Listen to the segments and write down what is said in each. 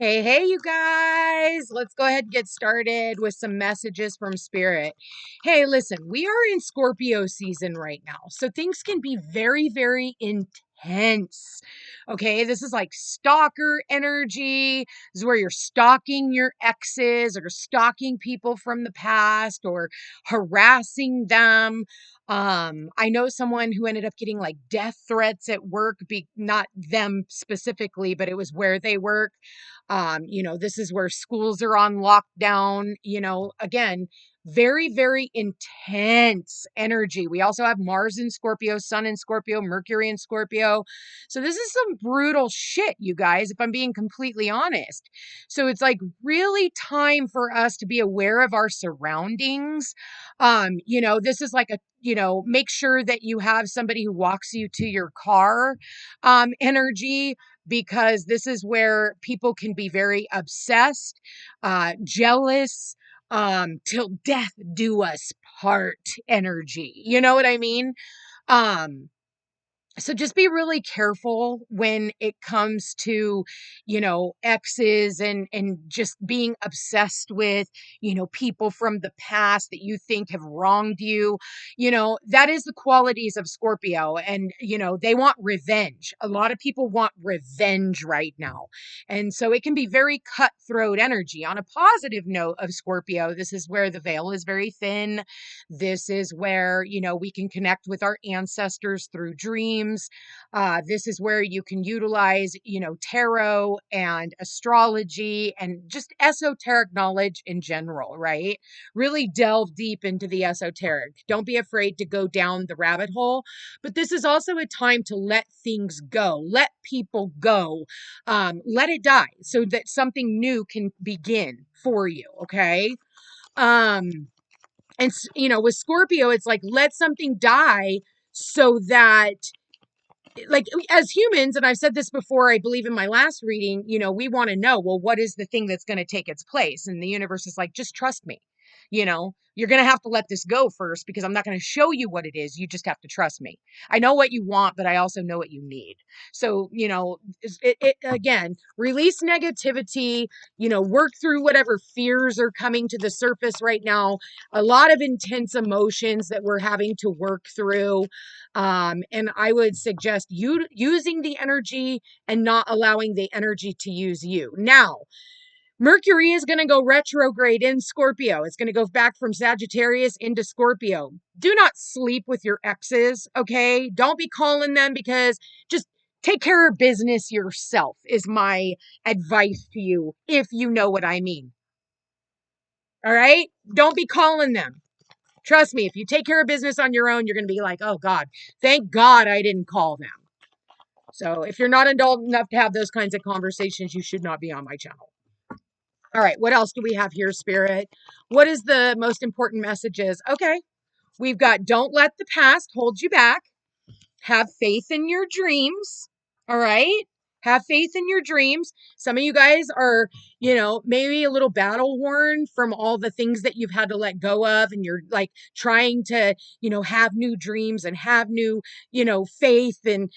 Hey, hey, you guys. Let's go ahead and get started with some messages from Spirit. Hey, listen, we are in Scorpio season right now, so things can be very, very intense. Okay, this is like stalker energy. This is where you're stalking your exes or stalking people from the past or harassing them. I know someone who ended up getting like death threats at work, not them specifically, but it was where they work. This is where schools are on lockdown. Again, very, very intense energy. We also have Mars in Scorpio, Sun in Scorpio, Mercury in Scorpio. So this is some brutal shit, you guys, if I'm being completely honest. So it's like really time for us to be aware of our surroundings. This is like make sure that you have somebody who walks you to your car energy, because this is where people can be very obsessed, jealous, till death do us part energy. You know what I mean? Um, so just be really careful when it comes to, exes and just being obsessed with, people from the past that you think have wronged you. That is the qualities of Scorpio. And, they want revenge. A lot of people want revenge right now. And so it can be very cutthroat energy. On a positive note of Scorpio, this is where the veil is very thin. This is where, we can connect with our ancestors through dreams. This is where you can utilize, tarot and astrology and just esoteric knowledge in general, right? Really delve deep into the esoteric. Don't be afraid to go down the rabbit hole. But this is also a time to let things go, let people go, let it die so that something new can begin for you. Okay. Um, and, with Scorpio, it's like, let something die so that, like, as humans, and I've said this before, I believe in my last reading, we want to know, well, what is the thing that's going to take its place? And the universe is like, just trust me. You're going to have to let this go first because I'm not going to show you what it is. You just have to trust me. I know what you want, but I also know what you need. So, again, release negativity, work through whatever fears are coming to the surface right now. A lot of intense emotions that we're having to work through. And I would suggest you using the energy and not allowing the energy to use you. Now, Mercury is going to go retrograde in Scorpio. It's going to go back from Sagittarius into Scorpio. Do not sleep with your exes, okay? Don't be calling them, because just take care of business yourself is my advice to you, if you know what I mean. All right? Don't be calling them. Trust me, if you take care of business on your own, you're going to be like, oh God, thank God I didn't call them. So if you're not adult enough to have those kinds of conversations, you should not be on my channel. All right, what else do we have here, Spirit? What is the most important messages? Okay, we've got don't let the past hold you back. Have faith in your dreams. All right. Have faith in your dreams. Some of you guys are, maybe a little battle worn from all the things that you've had to let go of. And you're like trying to, have new dreams and have new, faith and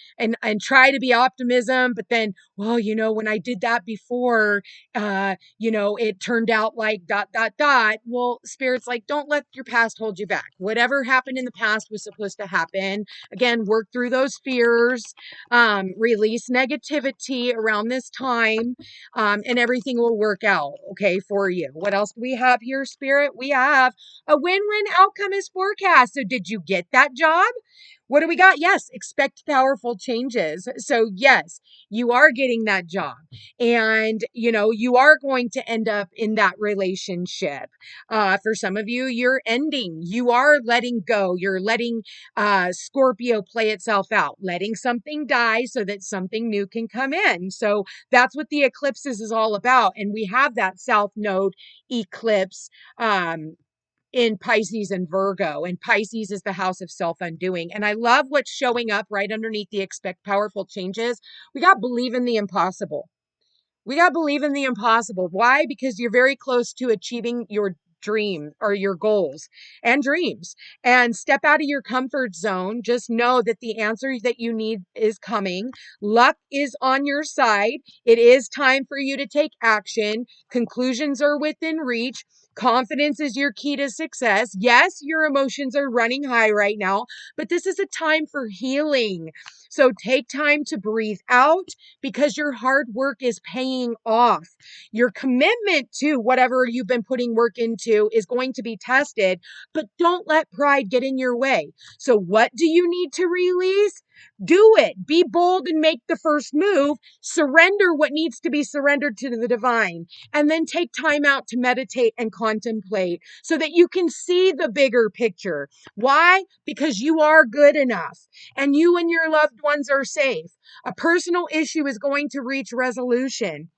try to be optimism. But then, well, when I did that before, it turned out like dot, dot, dot. Well, Spirit's like, don't let your past hold you back. Whatever happened in the past was supposed to happen. Again, work through those fears, release negativity around this time, and everything will work out okay for you. What else do we have here, Spirit? We have a win-win outcome is forecast. So did you get that job? What do we got? Yes, expect powerful changes. So yes, you are getting that job, and you are going to end up in that relationship. For some of you, you're ending. You are letting go. You're letting Scorpio play itself out, letting something die so that something new can come in. So that's what the eclipses is all about. And we have that South Node eclipse in Pisces and Virgo, and Pisces is the house of self-undoing. And I love what's showing up right underneath the expect powerful changes. We got believe in the impossible. We got to believe in the impossible. Why? Because you're very close to achieving your dream or your goals and dreams, and step out of your comfort zone. Just know that the answer that you need is coming. Luck is on your side. It is time for you to take action. Conclusions are within reach. Confidence is your key to success. Yes, your emotions are running high right now, but this is a time for healing. So take time to breathe out, because your hard work is paying off. Your commitment to whatever you've been putting work into is going to be tested, but don't let pride get in your way. So what do you need to release? Do it. Be bold and make the first move. Surrender what needs to be surrendered to the divine, and then take time out to meditate and contemplate so that you can see the bigger picture. Why? Because you are good enough and you and your loved ones are safe. A personal issue is going to reach resolution.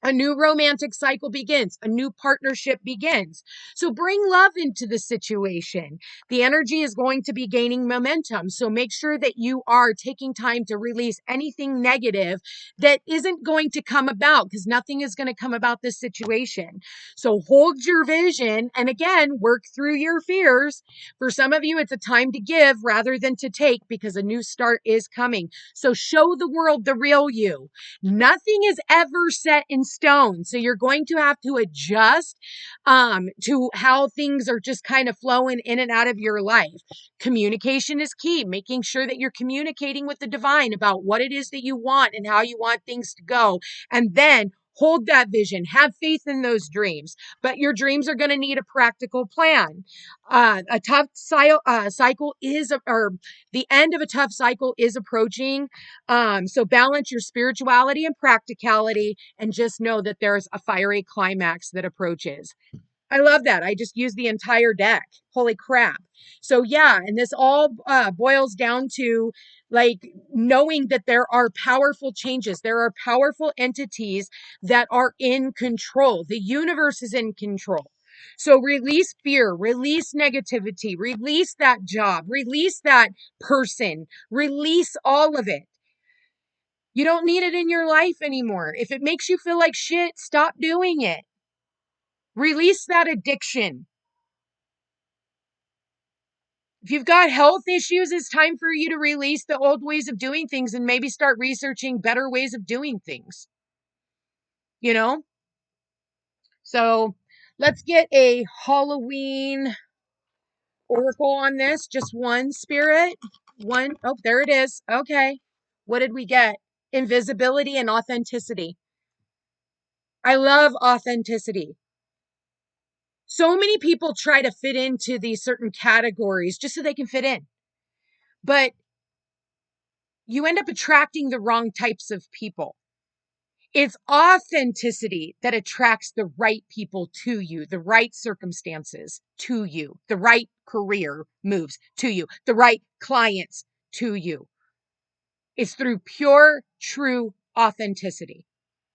A new romantic cycle begins. A new partnership begins. So bring love into the situation. The energy is going to be gaining momentum. So make sure that you are taking time to release anything negative that isn't going to come about, because nothing is going to come about this situation. So hold your vision and again, work through your fears. For some of you, it's a time to give rather than to take, because a new start is coming. So show the world the real you. Nothing is ever set in stone. So you're going to have to adjust to how things are just kind of flowing in and out of your life. Communication is key, making sure that you're communicating with the divine about what it is that you want and how you want things to go. And then hold that vision, have faith in those dreams, but your dreams are going to need a practical plan. A tough cycle is, or the end of a tough cycle is approaching. So balance your spirituality and practicality, and just know that there's a fiery climax that approaches. I love that. I just used the entire deck. Holy crap. So yeah, and this all boils down to like knowing that there are powerful changes. There are powerful entities that are in control. The universe is in control. So release fear, release negativity, release that job, release that person, release all of it. You don't need it in your life anymore. If it makes you feel like shit, stop doing it. Release that addiction. If you've got health issues, it's time for you to release the old ways of doing things and maybe start researching better ways of doing things. You know? So let's get a Halloween oracle on this. Just one, spirit. One. Oh, there it is. Okay. What did we get? Invisibility and authenticity. I love authenticity. So many people try to fit into these certain categories just so they can fit in. But you end up attracting the wrong types of people. It's authenticity that attracts the right people to you, the right circumstances to you, the right career moves to you, the right clients to you. It's through pure, true authenticity.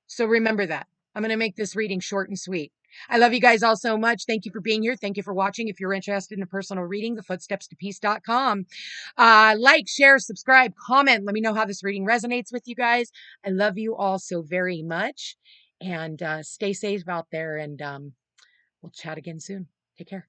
So remember that. I'm going to make this reading short and sweet. I love you guys all so much. Thank you for being here. Thank you for watching. If you're interested in a personal reading, thefootstepstopeace.com. Like, share, subscribe, comment. Let me know how this reading resonates with you guys. I love you all so very much. And stay safe out there. And we'll chat again soon. Take care.